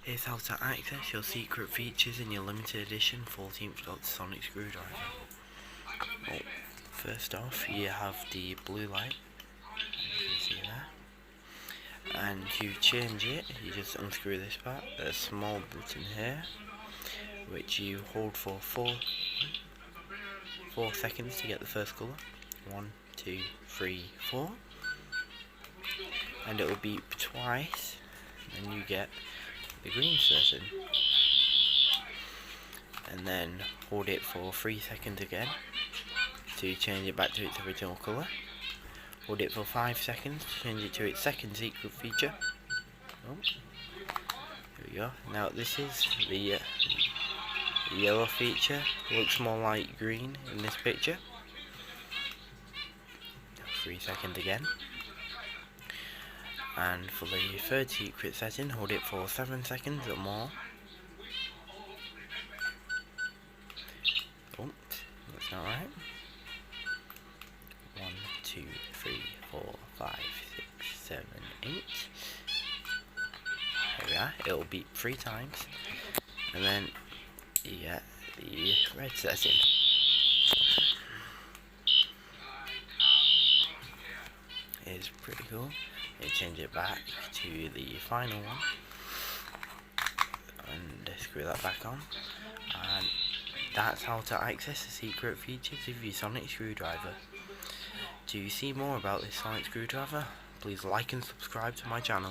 Here's how to access your secret features in your limited edition 14th Doctor Sonic Screwdriver. Well, first off, you have the blue light, as you can see there, and to change it, you just unscrew this part. There's a small button here, which you hold for 4 seconds to get the first colour. 1, 2, 3, 4, and it will beep twice, and you get the green setting, and then hold it for 3 seconds again to change it back to its original colour. Hold it for 5 seconds to change it to its second secret feature. Oh, here we go. Now this is the yellow feature. Looks more like green in this picture. 3 seconds again. And for the third secret setting, hold it for 7 seconds or more. Oops, that's not right. 1, 2, 3, 4, 5, 6, 7, 8. Here we are. It'll beep 3 times, and then you get the red setting. It's pretty cool. You change it back to the final one and screw that back on, and that's how to access the secret features of your Sonic Screwdriver. To see more about this Sonic Screwdriver, please like and subscribe to my channel.